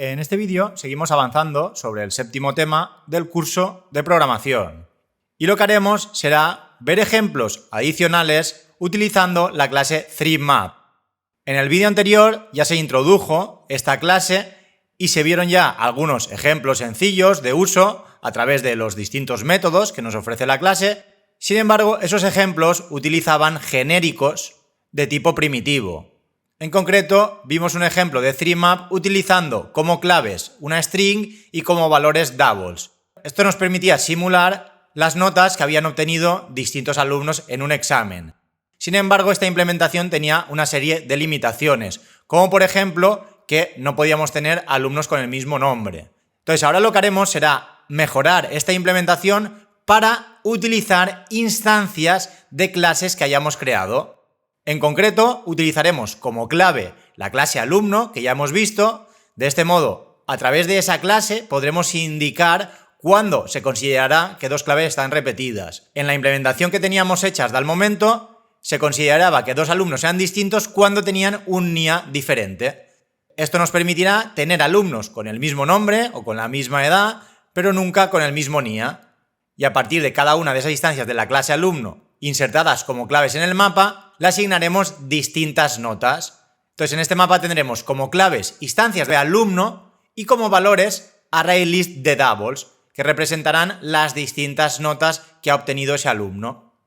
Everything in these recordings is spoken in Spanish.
En este vídeo seguimos avanzando sobre el séptimo tema del curso de programación. Y lo que haremos será ver ejemplos adicionales utilizando la clase ThreeMap. En el vídeo anterior ya se introdujo esta clase y se vieron ya algunos ejemplos sencillos de uso a través de los distintos métodos que nos ofrece la clase. Sin embargo, esos ejemplos utilizaban genéricos de tipo primitivo. En concreto, vimos un ejemplo de ThreeMap utilizando como claves una string y como valores doubles. Esto nos permitía simular las notas que habían obtenido distintos alumnos en un examen. Sin embargo, esta implementación tenía una serie de limitaciones, como por ejemplo que no podíamos tener alumnos con el mismo nombre. Entonces, ahora lo que haremos será mejorar esta implementación para utilizar instancias de clases que hayamos creado. En concreto, utilizaremos como clave la clase alumno, que ya hemos visto. De este modo, a través de esa clase podremos indicar cuándo se considerará que dos claves están repetidas. En la implementación que teníamos hecha hasta el momento, se consideraba que dos alumnos sean distintos cuando tenían un NIA diferente. Esto nos permitirá tener alumnos con el mismo nombre o con la misma edad, pero nunca con el mismo NIA. Y a partir de cada una de esas instancias de la clase alumno insertadas como claves en el mapa, le asignaremos distintas notas. Entonces, en este mapa tendremos como claves instancias de alumno y como valores ArrayList de doubles, que representarán las distintas notas que ha obtenido ese alumno.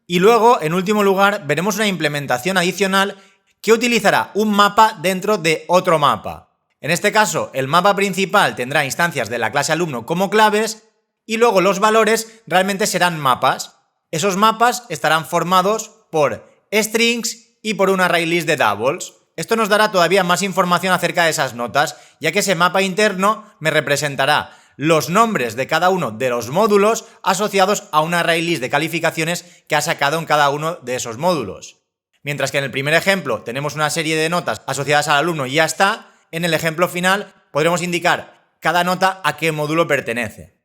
Y luego, en último lugar, veremos una implementación adicional que utilizará un mapa dentro de otro mapa. En este caso, el mapa principal tendrá instancias de la clase alumno como claves y luego los valores realmente serán mapas. Esos mapas estarán formados por strings y por un ArrayList de doubles. Esto nos dará todavía más información acerca de esas notas, ya que ese mapa interno me representará los nombres de cada uno de los módulos asociados a un ArrayList de calificaciones que ha sacado en cada uno de esos módulos. Mientras que en el primer ejemplo tenemos una serie de notas asociadas al alumno y ya está, en el ejemplo final podremos indicar cada nota a qué módulo pertenece.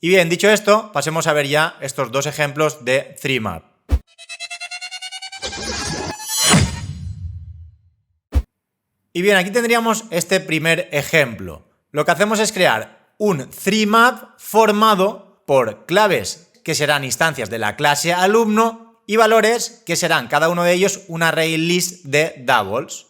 Y bien, dicho esto, pasemos a ver ya estos dos ejemplos de ThreeMap. Y bien, aquí tendríamos este primer ejemplo. Lo que hacemos es crear un ThreeMap formado por claves que serán instancias de la clase alumno y valores que serán cada uno de ellos un ArrayList de doubles.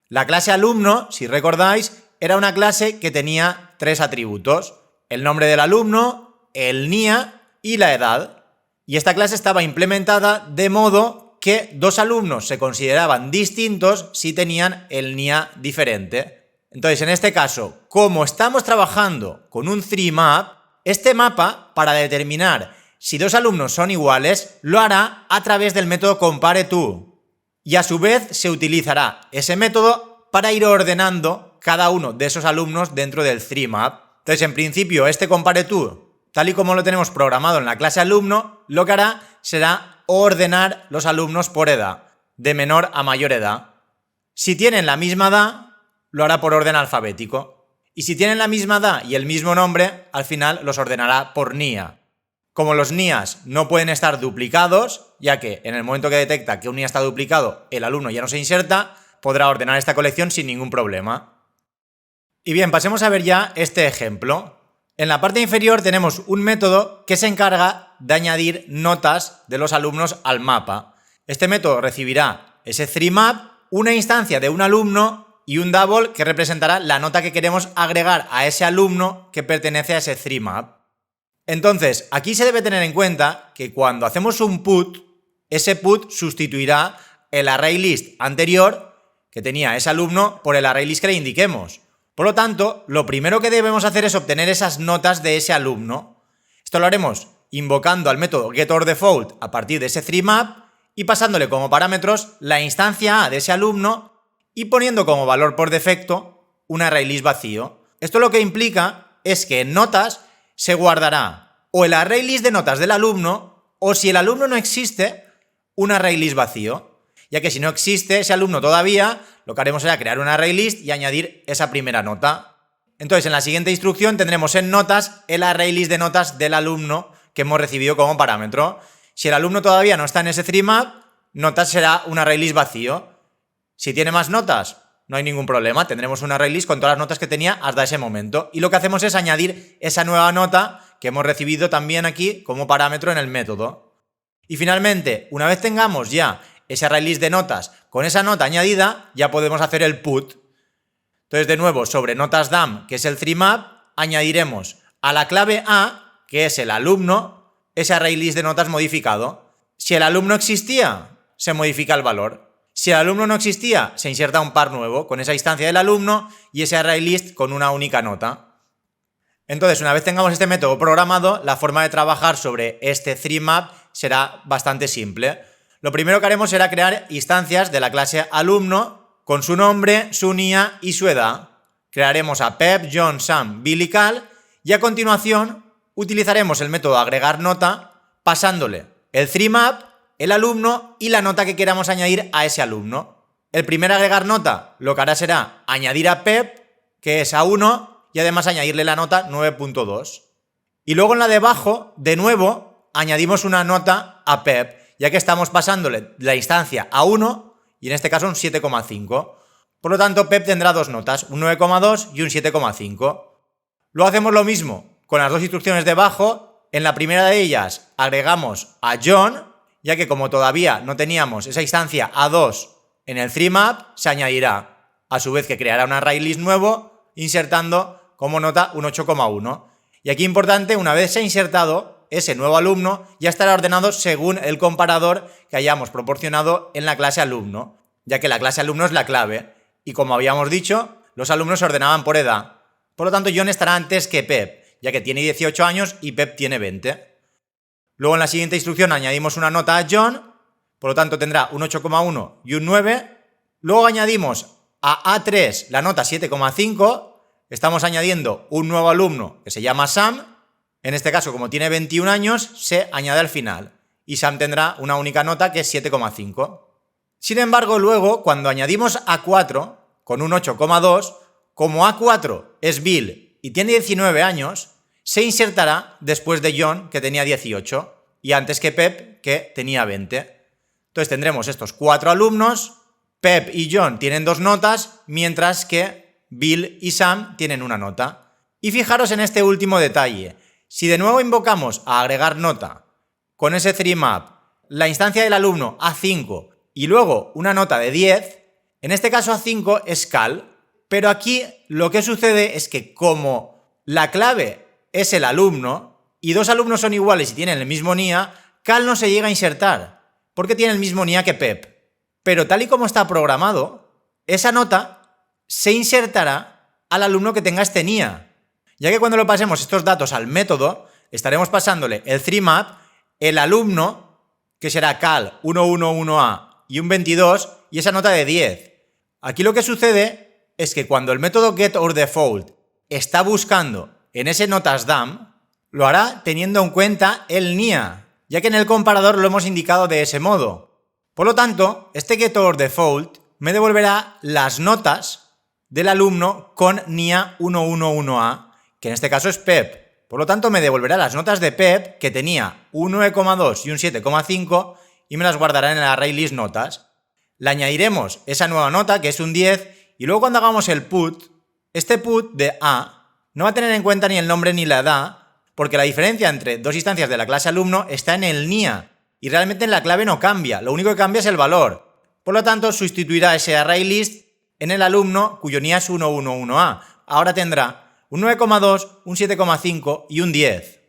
La clase alumno, si recordáis, era una clase que tenía tres atributos: el nombre del alumno, el NIA y la edad. Y esta clase estaba implementada de modo que dos alumnos se consideraban distintos si tenían el NIA diferente. Entonces, en este caso, como estamos trabajando con un ThreeMap, este mapa, para determinar si dos alumnos son iguales, lo hará a través del método compareTo. Y a su vez se utilizará ese método para ir ordenando cada uno de esos alumnos dentro del ThreeMap. Entonces, en principio, este compareTo, tal y como lo tenemos programado en la clase alumno, lo que hará será ordenar los alumnos por edad, de menor a mayor edad. Si tienen la misma edad, lo hará por orden alfabético. Y si tienen la misma edad y el mismo nombre, al final los ordenará por NIA. Como los NIAs no pueden estar duplicados, ya que en el momento que detecta que un NIA está duplicado, el alumno ya no se inserta, podrá ordenar esta colección sin ningún problema. Y bien, pasemos a ver ya este ejemplo. En la parte inferior tenemos un método que se encarga de añadir notas de los alumnos al mapa. Este método recibirá ese ThreeMap, una instancia de un alumno y un double que representará la nota que queremos agregar a ese alumno que pertenece a ese ThreeMap. Entonces, aquí se debe tener en cuenta que cuando hacemos un put, ese put sustituirá el ArrayList anterior que tenía ese alumno por el ArrayList que le indiquemos. Por lo tanto, lo primero que debemos hacer es obtener esas notas de ese alumno. Esto lo haremos invocando al método getOrDefault a partir de ese ThreeMap y pasándole como parámetros la instancia A de ese alumno y poniendo como valor por defecto un ArrayList vacío. Esto lo que implica es que en notas se guardará o el ArrayList de notas del alumno o, si el alumno no existe, un ArrayList vacío. Ya que si no existe ese alumno todavía, lo que haremos será crear un ArrayList y añadir esa primera nota. Entonces, en la siguiente instrucción tendremos en notas el ArrayList de notas del alumno que hemos recibido como parámetro. Si el alumno todavía no está en ese ThreeMap, notas será un ArrayList vacío. Si tiene más notas, no hay ningún problema, tendremos un array list con todas las notas que tenía hasta ese momento. Y lo que hacemos es añadir esa nueva nota que hemos recibido también aquí como parámetro en el método. Y finalmente, una vez tengamos ya ese array list de notas con esa nota añadida, ya podemos hacer el put. Entonces, de nuevo, sobre notas DAM, que es el 3map, añadiremos a la clave A, que es el alumno, ese array list de notas modificado. Si el alumno existía, se modifica el valor. Si el alumno no existía, se inserta un par nuevo con esa instancia del alumno y ese array list con una única nota. Entonces, una vez tengamos este método programado, la forma de trabajar sobre este 3map será bastante simple. Lo primero que haremos será crear instancias de la clase alumno con su nombre, su NIA y su edad. Crearemos a Pep, John, Sam, Bill y Cal y a continuación utilizaremos el método agregar nota pasándole el 3map, el alumno y la nota que queramos añadir a ese alumno. El primer agregar nota lo que hará será añadir a Pep, que es A1, y además añadirle la nota 9.2. Y luego en la de abajo, de nuevo, añadimos una nota a Pep, ya que estamos pasándole la instancia A1 y en este caso un 7,5. Por lo tanto, Pep tendrá dos notas, un 9,2 y un 7,5. Luego hacemos lo mismo con las dos instrucciones de abajo. En la primera de ellas agregamos a John, ya que como todavía no teníamos esa instancia A2 en el 3map, se añadirá, a su vez que creará un array list nuevo, insertando como nota un 8,1. Y aquí importante, una vez se ha insertado ese nuevo alumno, ya estará ordenado según el comparador que hayamos proporcionado en la clase alumno, ya que la clase alumno es la clave. Y como habíamos dicho, los alumnos se ordenaban por edad. Por lo tanto, John estará antes que Pep, ya que tiene 18 años y Pep tiene 20. Luego en la siguiente instrucción añadimos una nota a John, por lo tanto tendrá un 8,1 y un 9. Luego añadimos a A3 la nota 7,5. Estamos añadiendo un nuevo alumno que se llama Sam. En este caso, como tiene 21 años, se añade al final. Y Sam tendrá una única nota que es 7,5. Sin embargo, luego, cuando añadimos A4 con un 8,2, como A4 es Bill y tiene 19 años, se insertará después de John, que tenía 18, y antes que Pep, que tenía 20. Entonces tendremos estos cuatro alumnos. Pep y John tienen dos notas, mientras que Bill y Sam tienen una nota. Y fijaros en este último detalle. Si de nuevo invocamos a agregar nota con ese 3map, la instancia del alumno A5 y luego una nota de 10, en este caso A5 es Cal, pero aquí lo que sucede es que como la clave es el alumno y dos alumnos son iguales y tienen el mismo NIA, Cal no se llega a insertar porque tiene el mismo NIA que Pep. Pero tal y como está programado, esa nota se insertará al alumno que tenga este NIA, ya que cuando le pasemos estos datos al método, estaremos pasándole el 3map, el alumno, que será Cal 111A y un 22, y esa nota de 10. Aquí lo que sucede es que cuando el método getOrDefault está buscando en ese notas DAM, lo hará teniendo en cuenta el NIA, ya que en el comparador lo hemos indicado de ese modo. Por lo tanto, este getOrDefault me devolverá las notas del alumno con NIA 111A, que en este caso es Pep. Por lo tanto, me devolverá las notas de Pep, que tenía un 9,2 y un 7,5, y me las guardará en el array list notas. Le añadiremos esa nueva nota, que es un 10, y luego cuando hagamos el put, este put de A no va a tener en cuenta ni el nombre ni la edad, porque la diferencia entre dos instancias de la clase alumno está en el NIA, y realmente en la clave no cambia, lo único que cambia es el valor. Por lo tanto, sustituirá ese array list en el alumno cuyo NIA es 111A. Ahora tendrá un 9,2, un 7,5 y un 10.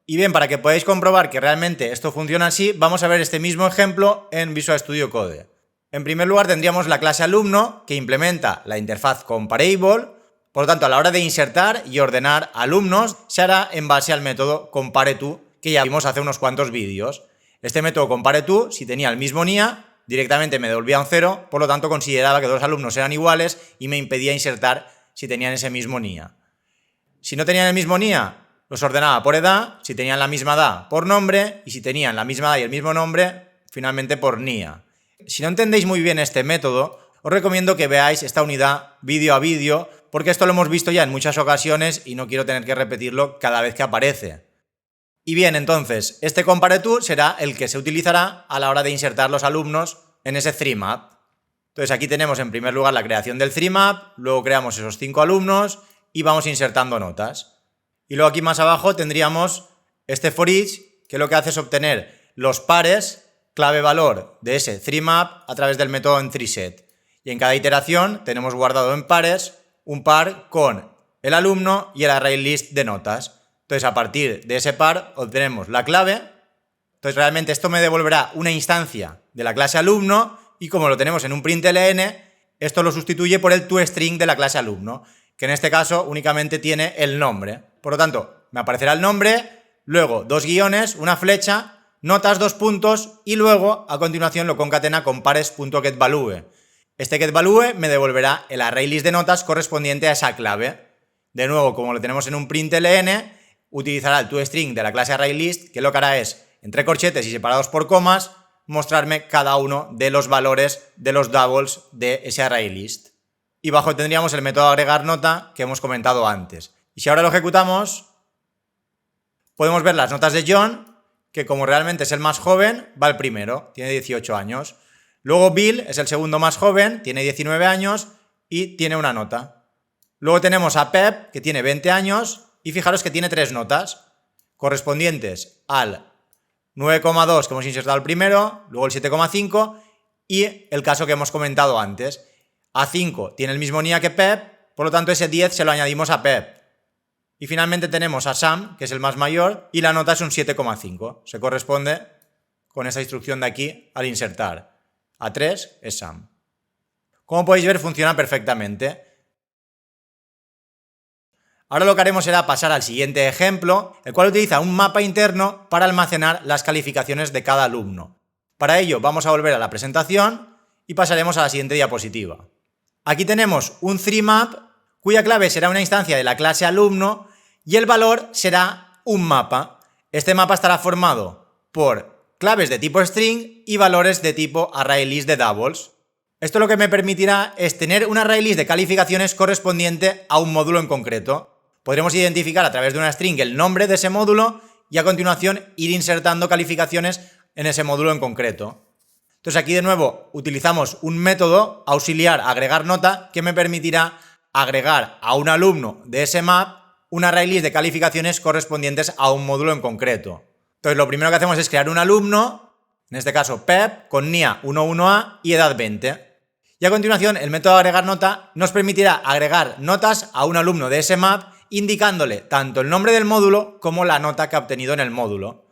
Y bien, para que podáis comprobar que realmente esto funciona así, vamos a ver este mismo ejemplo en Visual Studio Code. En primer lugar tendríamos la clase alumno, que implementa la interfaz comparable. Por lo tanto, a la hora de insertar y ordenar alumnos, se hará en base al método compareTo, que ya vimos hace unos cuantos vídeos. Este método compareTo, si tenía el mismo NIA, directamente me devolvía un 0, por lo tanto consideraba que dos alumnos eran iguales y me impedía insertar si tenían ese mismo NIA. Si no tenían el mismo NIA, los ordenaba por edad, si tenían la misma edad, por nombre, y si tenían la misma edad y el mismo nombre, finalmente por NIA. Si no entendéis muy bien este método, os recomiendo que veáis esta unidad vídeo a vídeo, porque esto lo hemos visto ya en muchas ocasiones y no quiero tener que repetirlo cada vez que aparece. Y bien, entonces, este compareTo será el que se utilizará a la hora de insertar los alumnos en ese 3map. Entonces aquí tenemos en primer lugar la creación del 3map, luego creamos esos 5 alumnos y vamos insertando notas. Y luego aquí más abajo tendríamos este for each, que lo que hace es obtener los pares clave-valor de ese 3map a través del método entrySet. Y en cada iteración tenemos guardado en pares un par con el alumno y el ArrayList de notas. Entonces a partir de ese par obtenemos la clave. Entonces realmente esto me devolverá una instancia de la clase alumno y como lo tenemos en un println, esto lo sustituye por el toString de la clase alumno, que en este caso únicamente tiene el nombre. Por lo tanto, me aparecerá el nombre, luego dos guiones, una flecha, notas, dos puntos y luego a continuación lo concatena con pares.getValue. Este getValue me devolverá el ArrayList de notas correspondiente a esa clave. De nuevo, como lo tenemos en un println, utilizará el toString de la clase ArrayList, que lo que hará es, entre corchetes y separados por comas, mostrarme cada uno de los valores de los doubles de ese ArrayList. Y bajo tendríamos el método agregar nota que hemos comentado antes. Y si ahora lo ejecutamos, podemos ver las notas de John, que como realmente es el más joven, va el primero, tiene 18 años. Luego Bill es el segundo más joven, tiene 19 años y tiene una nota. Luego tenemos a Pep, que tiene 20 años y fijaros que tiene 3 notas correspondientes al 9,2 que hemos insertado el primero, luego el 7,5 y el caso que hemos comentado antes. A5 tiene el mismo NIA que Pep, por lo tanto ese 10 se lo añadimos a Pep. Y finalmente tenemos a Sam, que es el más mayor, y la nota es un 7,5. Se corresponde con esa instrucción de aquí al insertar. A3 es Sam. Como podéis ver, funciona perfectamente. Ahora lo que haremos será pasar al siguiente ejemplo, el cual utiliza un mapa interno para almacenar las calificaciones de cada alumno. Para ello vamos a volver a la presentación y pasaremos a la siguiente diapositiva. Aquí tenemos un 3map cuya clave será una instancia de la clase alumno y el valor será un mapa. Este mapa estará formado por claves de tipo string y valores de tipo ArrayList de doubles. Esto lo que me permitirá es tener un ArrayList de calificaciones correspondiente a un módulo en concreto. Podremos identificar a través de una string el nombre de ese módulo y a continuación ir insertando calificaciones en ese módulo en concreto. Entonces aquí de nuevo utilizamos un método auxiliar agregar nota que me permitirá agregar a un alumno de ese map un ArrayList de calificaciones correspondientes a un módulo en concreto. Entonces lo primero que hacemos es crear un alumno, en este caso Pep, con NIA 11A y edad 20. Y a continuación el método agregar nota nos permitirá agregar notas a un alumno de ese map indicándole tanto el nombre del módulo como la nota que ha obtenido en el módulo.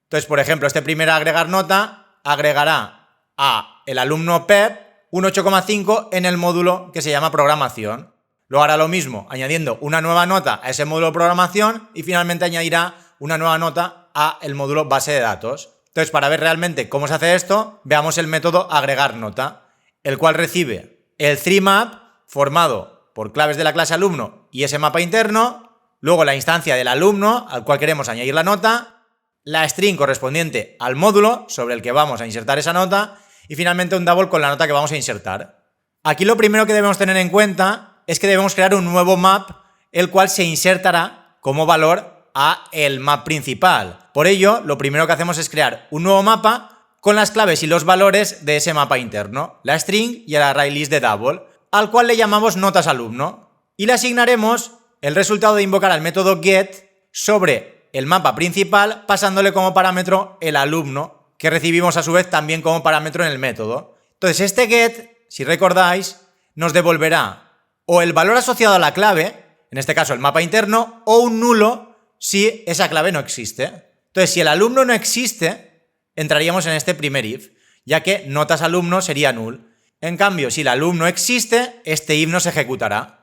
Entonces, por ejemplo, este primer agregar nota agregará a el alumno Pep un 8,5 en el módulo que se llama programación. Luego hará lo mismo añadiendo una nueva nota a ese módulo programación y finalmente añadirá una nueva nota a el módulo base de datos. Entonces, para ver realmente cómo se hace esto, veamos el método agregar nota, el cual recibe el 3map formado por claves de la clase alumno y ese mapa interno, luego la instancia del alumno al cual queremos añadir la nota, la string correspondiente al módulo sobre el que vamos a insertar esa nota y finalmente un double con la nota que vamos a insertar. Aquí lo primero que debemos tener en cuenta es que debemos crear un nuevo map el cual se insertará como valor a el map principal. Por ello, lo primero que hacemos es crear un nuevo mapa con las claves y los valores de ese mapa interno, la string y el ArrayList de double, al cual le llamamos notas alumno y le asignaremos el resultado de invocar al método get sobre el mapa principal pasándole como parámetro el alumno que recibimos a su vez también como parámetro en el método. Entonces este get, si recordáis, nos devolverá o el valor asociado a la clave, en este caso el mapa interno, o un nulo si esa clave no existe. Entonces si el alumno no existe, entraríamos en este primer if, ya que notas alumno sería null. En cambio, si el alumno existe, este if no se ejecutará.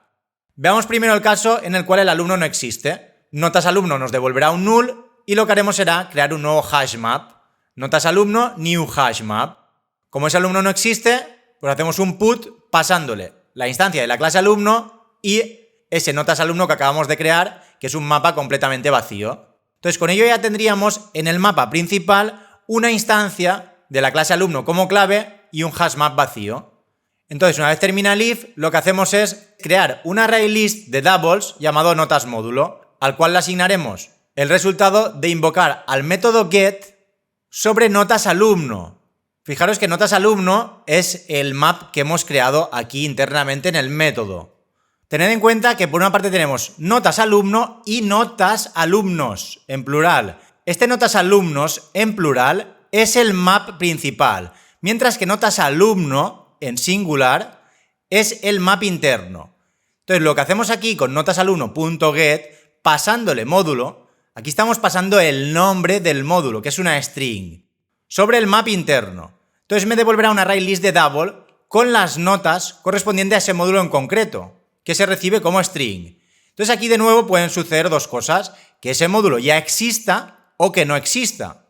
Veamos primero el caso en el cual el alumno no existe. Notas alumno nos devolverá un null y lo que haremos será crear un nuevo hash map. Notas alumno, new hash map. Como ese alumno no existe, pues hacemos un put pasándole la instancia de la clase alumno y ese notas alumno que acabamos de crear, que es un mapa completamente vacío. Entonces con ello ya tendríamos en el mapa principal una instancia de la clase alumno como clave y un hashmap vacío. Entonces, una vez termina el if, lo que hacemos es crear un ArrayList de doubles llamado notas módulo, al cual le asignaremos el resultado de invocar al método get sobre notas alumno. Fijaros que notas alumno es el map que hemos creado aquí internamente en el método. Tened en cuenta que por una parte tenemos notas alumno y notas alumnos en plural. Este notas alumnos en plural es el map principal, mientras que notas alumno en singular es el map interno. Entonces lo que hacemos aquí con notasalumno.get, pasándole módulo, aquí estamos pasando el nombre del módulo, que es una string, sobre el map interno. Entonces me devolverá un ArrayList de double con las notas correspondientes a ese módulo en concreto, que se recibe como string. Entonces aquí de nuevo pueden suceder dos cosas, que ese módulo ya exista o que no exista.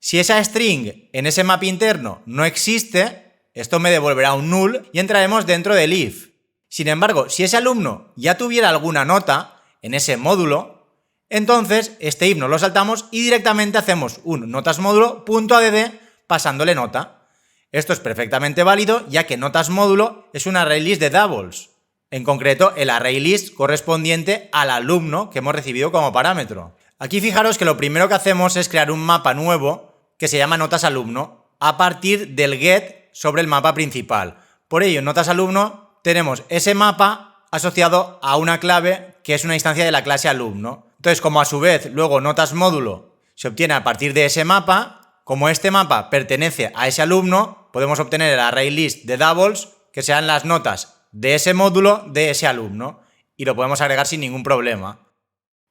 Si esa string en ese map interno no existe, esto me devolverá un null y entraremos dentro del if. Sin embargo, si ese alumno ya tuviera alguna nota en ese módulo, entonces este if nos lo saltamos y directamente hacemos un notasmódulo.add pasándole nota. Esto es perfectamente válido ya que notasmódulo es un ArrayList de doubles. En concreto, el ArrayList correspondiente al alumno que hemos recibido como parámetro. Aquí fijaros que lo primero que hacemos es crear un mapa nuevo que se llama notasalumno a partir del get sobre el mapa principal. Por ello, en notasalumno tenemos ese mapa asociado a una clave que es una instancia de la clase alumno. Entonces, como a su vez luego notasmódulo se obtiene a partir de ese mapa, como este mapa pertenece a ese alumno, podemos obtener el ArrayList de doubles que sean las notas de ese módulo de ese alumno y lo podemos agregar sin ningún problema.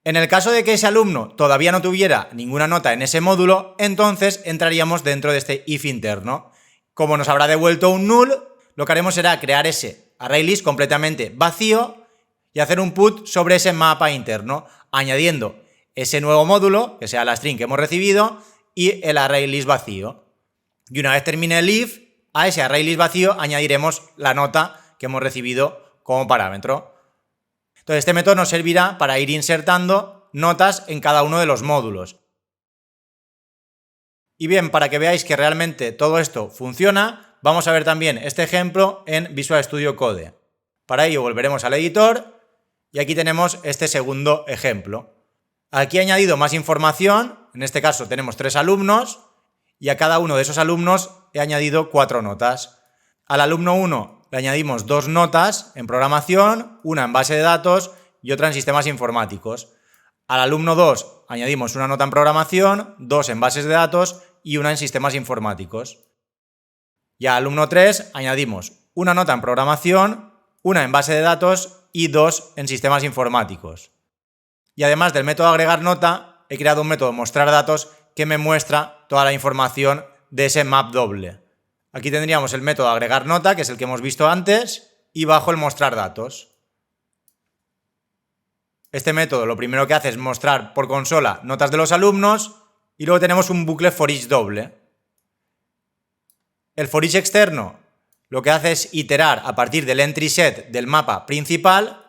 En el caso de que ese alumno todavía no tuviera ninguna nota en ese módulo, entonces entraríamos dentro de este if interno. Como nos habrá devuelto un null, lo que haremos será crear ese ArrayList completamente vacío y hacer un put sobre ese mapa interno, añadiendo ese nuevo módulo, que sea la string que hemos recibido, y el ArrayList vacío. Y una vez termine el if, a ese ArrayList vacío añadiremos la nota que hemos recibido como parámetro. Entonces este método nos servirá para ir insertando notas en cada uno de los módulos. Y bien, para que veáis que realmente todo esto funciona, vamos a ver también este ejemplo en Visual Studio Code. Para ello volveremos al editor y aquí tenemos este segundo ejemplo. Aquí he añadido más información, en este caso tenemos 3 alumnos y a cada uno de esos alumnos he añadido 4 notas. Al alumno 1 le añadimos 2 notas en programación, una en base de datos y otra en sistemas informáticos. Al alumno 2 añadimos una nota en programación, 2 en bases de datos y una en sistemas informáticos. Y al alumno 3 añadimos una nota en programación, una en base de datos y 2 en sistemas informáticos. Y además del método agregar nota, he creado un método mostrar datos que me muestra toda la información de ese map doble. Aquí tendríamos el método agregar nota, que es el que hemos visto antes, y bajo el mostrar datos. Este método lo primero que hace es mostrar por consola notas de los alumnos y luego tenemos un bucle for each doble. El for each externo lo que hace es iterar a partir del entry set del mapa principal,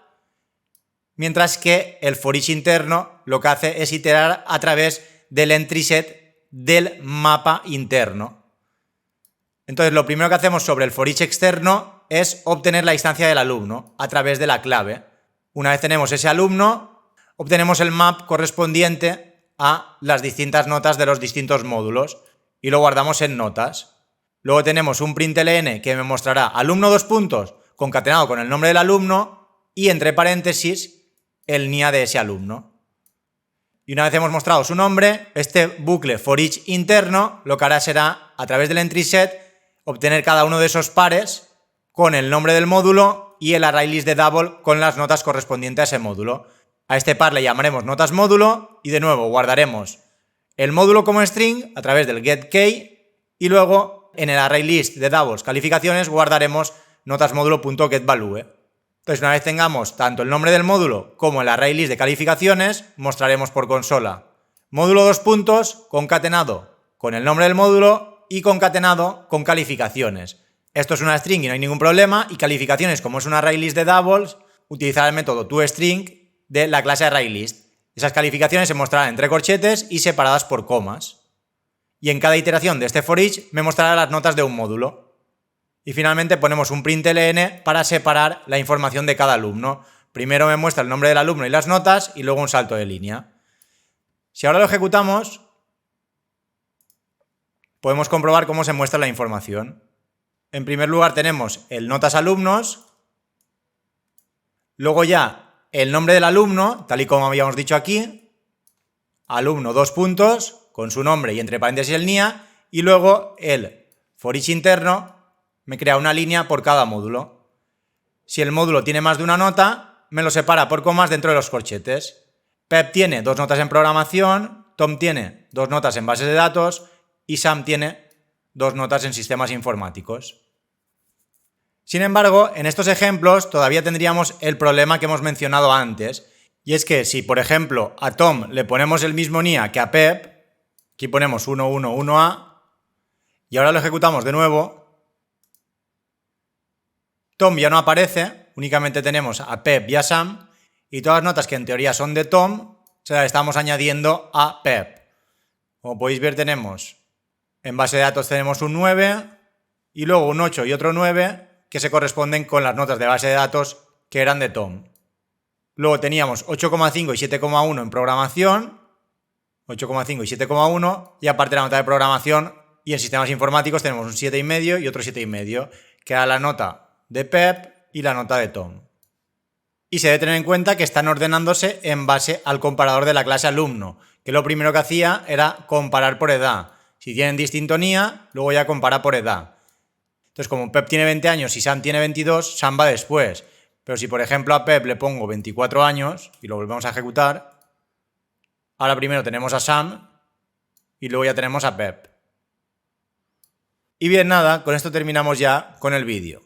mientras que el for each interno lo que hace es iterar a través del entry set del mapa interno. Entonces lo primero que hacemos sobre el for each externo es obtener la instancia del alumno a través de la clave. Una vez tenemos ese alumno, obtenemos el map correspondiente a las distintas notas de los distintos módulos y lo guardamos en notas. Luego tenemos un println que me mostrará alumno 2 puntos concatenado con el nombre del alumno y entre paréntesis el NIA de ese alumno. Y una vez hemos mostrado su nombre, este bucle for each interno lo que hará será, a través del entry set, obtener cada uno de esos pares con el nombre del módulo y el ArrayList de double con las notas correspondientes a ese módulo. A este par le llamaremos notas módulo y de nuevo guardaremos el módulo como string a través del getKey y luego en el ArrayList de doubles calificaciones guardaremos notasmódulo.getValue. Entonces una vez tengamos tanto el nombre del módulo como el ArrayList de calificaciones, mostraremos por consola módulo 2 puntos concatenado con el nombre del módulo y concatenado con calificaciones. Esto es una string y no hay ningún problema, y calificaciones, como es un ArrayList de doubles, utilizará el método toString de la clase ArrayList. Esas calificaciones se mostrarán entre corchetes y separadas por comas. Y en cada iteración de este for each me mostrará las notas de un módulo. Y finalmente ponemos un println para separar la información de cada alumno. Primero me muestra el nombre del alumno y las notas y luego un salto de línea. Si ahora lo ejecutamos, podemos comprobar cómo se muestra la información. En primer lugar tenemos el notas alumnos, luego ya el nombre del alumno, tal y como habíamos dicho aquí, alumno 2 puntos, con su nombre y entre paréntesis el NIA, y luego el for each interno me crea una línea por cada módulo. Si el módulo tiene más de una nota, me lo separa por comas dentro de los corchetes. Pep tiene 2 notas en programación, Tom tiene 2 notas en bases de datos y Sam tiene 2 notas en sistemas informáticos. Sin embargo, en estos ejemplos todavía tendríamos el problema que hemos mencionado antes, y es que si, por ejemplo, a Tom le ponemos el mismo NIA que a Pep, aquí ponemos 1, 1, 1A, y ahora lo ejecutamos de nuevo, Tom ya no aparece, únicamente tenemos a Pep y a Sam, y todas las notas que en teoría son de Tom se las estamos añadiendo a Pep. Como podéis ver, tenemos en base de datos tenemos un 9 y luego un 8 y otro 9 que se corresponden con las notas de base de datos que eran de Tom. Luego teníamos 8,5 y 7,1 en programación, 8,5 y 7,1, y aparte de la nota de programación y en sistemas informáticos tenemos un 7,5 y otro 7,5, que era la nota de Pep y la nota de Tom. Y se debe tener en cuenta que están ordenándose en base al comparador de la clase alumno, que lo primero que hacía era comparar por edad. Si tienen distinto NIA, luego ya compara por edad. Entonces, como Pep tiene 20 años y Sam tiene 22, Sam va después. Pero si, por ejemplo, a Pep le pongo 24 años y lo volvemos a ejecutar, ahora primero tenemos a Sam y luego ya tenemos a Pep. Y bien, nada, con esto terminamos ya con el vídeo.